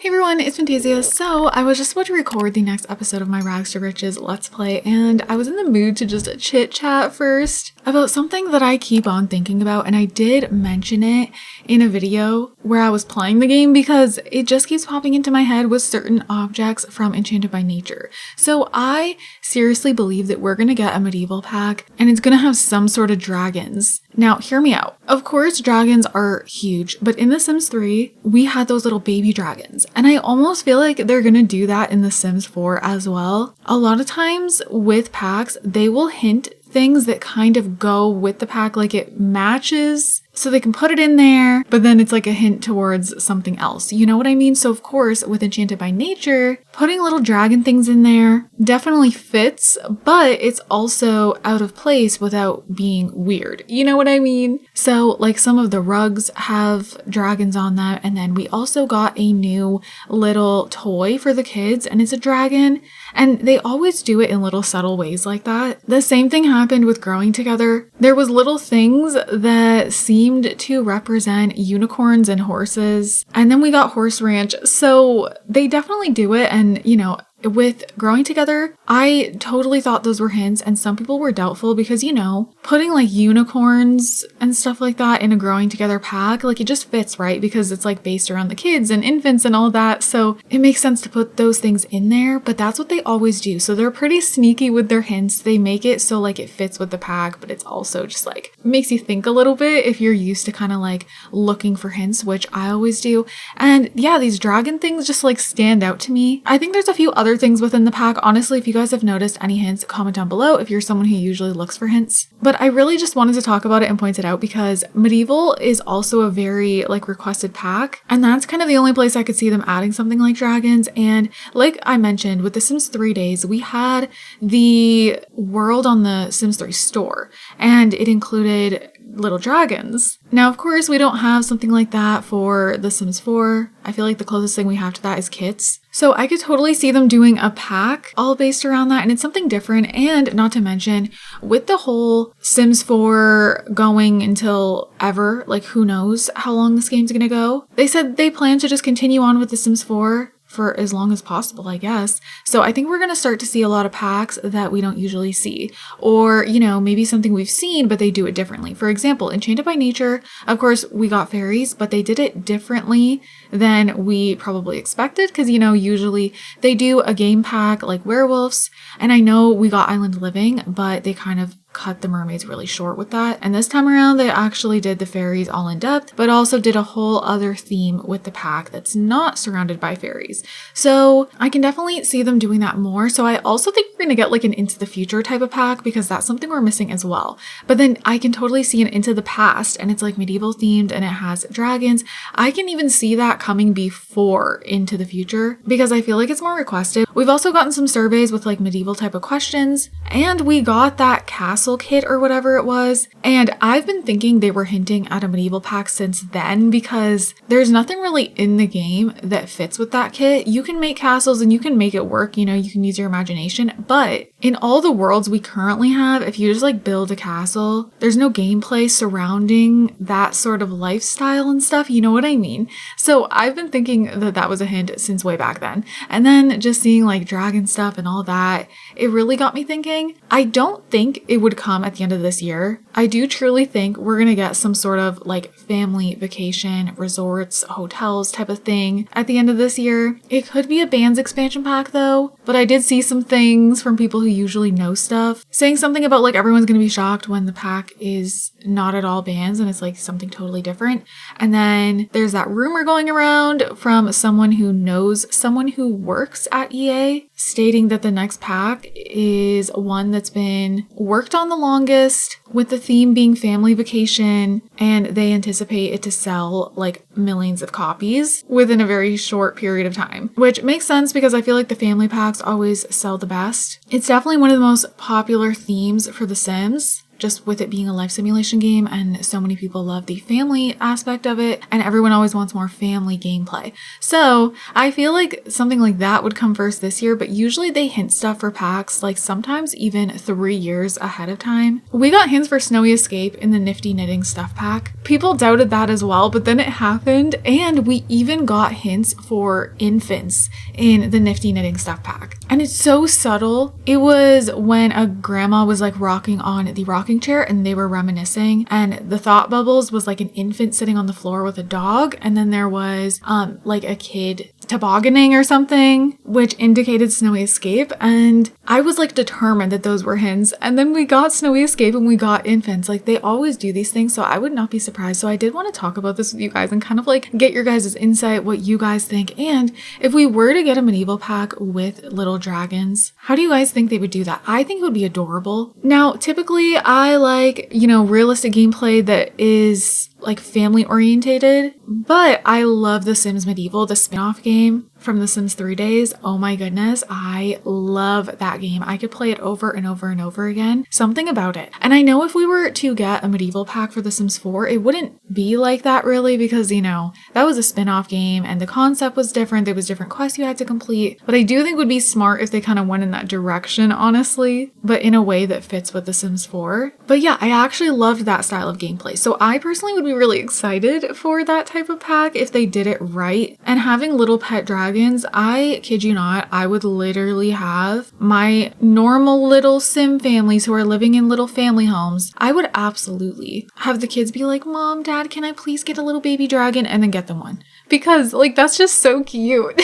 Hey everyone, it's Fantasia. So I was just about to record the next episode of my Rags to Riches Let's Play, and I was in the mood to just chit chat first about something that I keep on thinking about, and I did mention it in a video where I was playing the game because it just keeps popping into my head with certain objects from Enchanted by Nature. So I seriously believe that we're gonna get a medieval pack and it's gonna have some sort of dragons. Now, hear me out. Of course, dragons are huge, but in The Sims 3, we had those little baby dragons. And I almost feel like they're gonna do that in The Sims 4 as well. A lot of times with packs, they will hint things that kind of go with the pack, like it matches, so they can put it in there, but then it's like a hint towards something else. You know what I mean? So of course, with Enchanted by Nature, putting little dragon things in there definitely fits, but it's also out of place without being weird. You know what I mean? So like some of the rugs have dragons on them, and then we also got a new little toy for the kids, and it's a dragon, and they always do it in little subtle ways like that. The same thing happened with Growing Together. There was little things that seemed to represent unicorns and horses, and then we got Horse Ranch, so they definitely do it. And you know, with Growing Together, I totally thought those were hints, and some people were doubtful because, you know, putting like unicorns and stuff like that in a Growing Together pack, like it just fits, right? Because it's like based around the kids and infants and all that, so it makes sense to put those things in there, but that's what they always do. So they're pretty sneaky with their hints. They make it so like it fits with the pack, but it's also just like makes you think a little bit if you're used to kind of like looking for hints, which I always do. And yeah, these dragon things just like stand out to me. I think there's a few other things within the pack. Honestly, if you guys have noticed any hints, comment down below if you're someone who usually looks for hints. But I really just wanted to talk about it and point it out because medieval is also a very like requested pack, and that's kind of the only place I could see them adding something like dragons. And like I mentioned, with the Sims 3 days, we had the world on the Sims 3 store, and it included little dragons. Now, of course, we don't have something like that for The Sims 4. I feel like the closest thing we have to that is kits. So I could totally see them doing a pack all based around that, and it's something different. And not to mention, with the whole Sims 4 going until ever, like who knows how long this game's gonna go, they said they plan to just continue on with The Sims 4 for as long as possible, I guess. So I think we're going to start to see a lot of packs that we don't usually see, or, you know, maybe something we've seen, but they do it differently. For example, Enchanted by Nature, of course, we got fairies, but they did it differently than we probably expected. Cause you know, usually they do a game pack like werewolves, and I know we got Island Living, but they kind of cut the mermaids really short with that. And this time around, they actually did the fairies all in depth, but also did a whole other theme with the pack that's not surrounded by fairies. So I can definitely see them doing that more. So I also think we're gonna get like an Into the Future type of pack because that's something we're missing as well. But then I can totally see an Into the Past, and it's like medieval themed and it has dragons. I can even see that coming before Into the Future because I feel like it's more requested. We've also gotten some surveys with like medieval type of questions, and we got that castle kit or whatever it was, and I've been thinking they were hinting at a medieval pack since then because there's nothing really in the game that fits with that kit. You can make castles and you can make it work, you know, you can use your imagination, but in all the worlds we currently have, if you just like build a castle, there's no gameplay surrounding that sort of lifestyle and stuff, you know what I mean? So I've been thinking that that was a hint since way back then, and then just seeing like dragon stuff and all that, it really got me thinking. I don't think it would come at the end of this year. I do truly think we're gonna get some sort of like family vacation, resorts, hotels type of thing at the end of this year. It could be a bands expansion pack though, but I did see some things from people who usually know stuff saying something about like everyone's gonna be shocked when the pack is not at all bands and it's like something totally different. And then there's that rumor going around from someone who knows someone who works at EA stating that the next pack is one that's been worked on the longest, with the theme being family vacation, and they anticipate it to sell like millions of copies within a very short period of time, which makes sense because I feel like the family packs always sell the best. It's definitely one of the most popular themes for The Sims. just with it being a life simulation game, and so many people love the family aspect of it, and everyone always wants more family gameplay. So I feel like something like that would come first this year, but usually they hint stuff for packs, like sometimes even 3 years ahead of time. We got hints for Snowy Escape in the Nifty Knitting Stuff Pack. People doubted that as well, but then it happened, and we even got hints for infants in the Nifty Knitting Stuff Pack. And it's so subtle. It was when a grandma was like rocking on the rocking chair and they were reminiscing, and the thought bubbles was like an infant sitting on the floor with a dog, and then there was like a kid tobogganing or something, which indicated Snowy Escape. And I was like determined that those were hints. And then we got Snowy Escape and we got infants. Like they always do these things, so I would not be surprised. So I did want to talk about this with you guys and kind of like get your guys' insight, what you guys think. And if we were to get a medieval pack with little dragons, how do you guys think they would do that? I think it would be adorable. Now, typically I like, realistic gameplay that is like family orientated, but I love The Sims Medieval, the spin-off game from The Sims 3 days. Oh my goodness, I love that game. I could play it over and over and over again. Something about it. And I know if we were to get a medieval pack for The Sims 4, it wouldn't be like that really, because that was a spin-off game and the concept was different. There was different quests you had to complete, but I do think it would be smart if they kind of went in that direction, honestly, but in a way that fits with The Sims 4. But yeah, I actually loved that style of gameplay. So I personally would be really excited for that type of pack if they did it right. And having little pet dragons, I kid you not, I would literally have my normal little Sim families who are living in little family homes. I would absolutely have the kids be like, Mom, Dad, can I please get a little baby dragon? And then get them one. Because like, that's just so cute.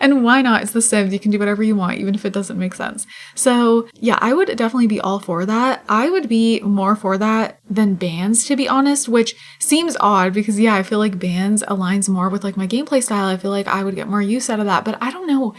And why not? It's The Sims. You can do whatever you want, even if it doesn't make sense. So yeah, I would definitely be all for that. I would be more for that than bands, to be honest, which seems odd because yeah, I feel like bands aligns more with like my gameplay style. I feel like I would get more use out of that, but I don't know.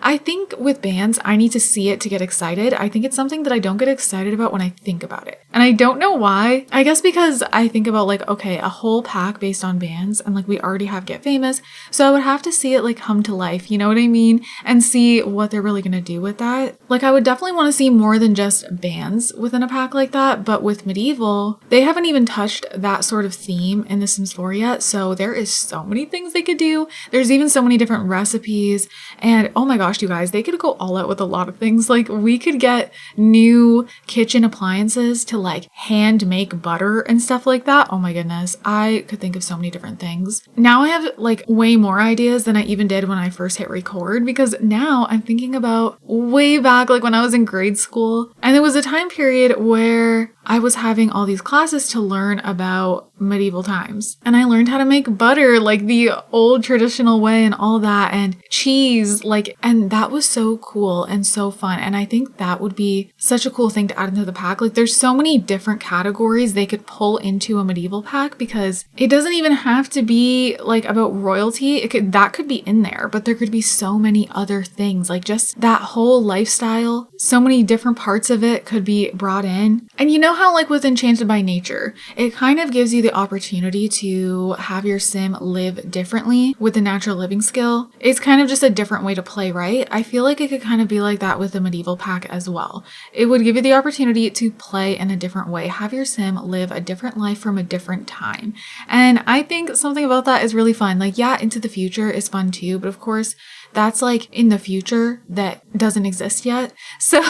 I think with bands, I need to see it to get excited. I think it's something that I don't get excited about when I think about it. And I don't know why. I guess because I think about like, okay, a whole pack based on bands, and like we already have Get Famous. So I would have to see it like come to life, you know what I mean? And see what they're really gonna do with that. Like I would definitely want to see more than just bands within a pack like that, but with Medieval, they haven't even touched that sort of theme in The Sims 4 yet, so there is so many things they could do. There's even so many different recipes, and oh my gosh, you guys, they could go all out with a lot of things. Like we could get new kitchen appliances to like hand make butter and stuff like that. Oh my goodness, I could think of so many different things. Now I have like way more ideas than I even did when I first hit record, because now I'm thinking about way back like when I was in grade school, and there was a time period where I was having all these classes to learn about medieval times, and I learned how to make butter like the old traditional way and all that, and cheese, like, and that was so cool and so fun. And I think that would be such a cool thing to add into the pack. Like there's so many different categories they could pull into a medieval pack, because it doesn't even have to be like about royalty. That could be in there, but there could be so many other things, like just that whole lifestyle. So many different parts of it could be brought in. And you know how like with Enchanted by Nature, it kind of gives you the opportunity to have your sim live differently with the natural living skill. It's kind of just a different way to play, right? I feel like it could kind of be like that with the medieval pack as well. It would give you the opportunity to play in a different way, have your sim live a different life from a different time. And I think something about that is really fun. Like yeah, Into the Future is fun too, but of course that's like in the future that doesn't exist yet. So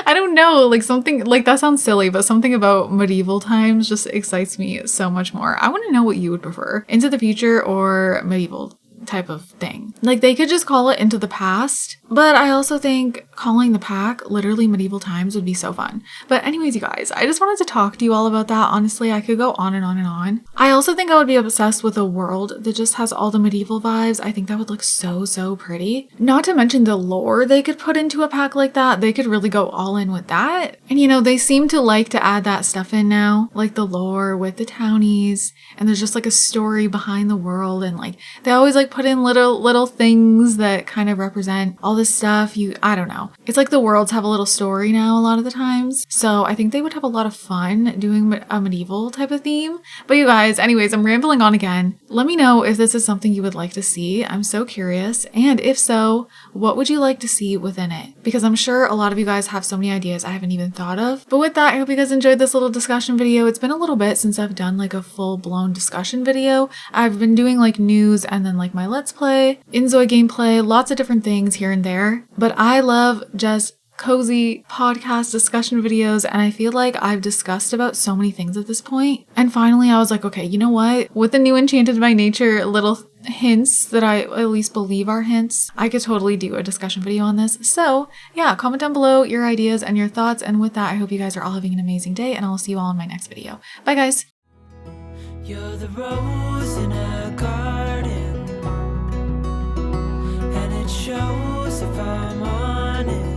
I don't know, like something like that sounds silly, but something about medieval times just excites me so much more. I want to know what you would prefer, Into the Future or medieval type of thing. Like they could just call it Into the Past, but I also think calling the pack literally Medieval Times would be so fun. But anyways, you guys, I just wanted to talk to you all about that. Honestly, I could go on and on and on. I also think I would be obsessed with a world that just has all the medieval vibes. I think that would look so pretty. Not to mention the lore they could put into a pack like that. They could really go all in with that. And they seem to like to add that stuff in now, like the lore with the townies, and there's just like a story behind the world, and like they always like put in little things that kind of represent all this stuff. I don't know. know. It's like the worlds have a little story now a lot of the times. So I think they would have a lot of fun doing a medieval type of theme. But you guys, anyways, I'm rambling on again. Let me know if this is something you would like to see. I'm so curious. And if so, what would you like to see within it? Because I'm sure a lot of you guys have so many ideas I haven't even thought of. But with that, I hope you guys enjoyed this little discussion video. It's been a little bit since I've done like a full-blown discussion video. I've been doing like news and then like my Let's Play, Inzoi gameplay, lots of different things here and there. But I love just cozy podcast discussion videos, and I feel like I've discussed about so many things at this point. And finally I was like, okay, you know what? With the new Enchanted by Nature little hints that I at least believe are hints, I could totally do a discussion video on this. So yeah, comment down below your ideas and your thoughts. And with that, I hope you guys are all having an amazing day, and I'll see you all in my next video. Bye guys. You're the rose in a garden, and it shows if I'm honest.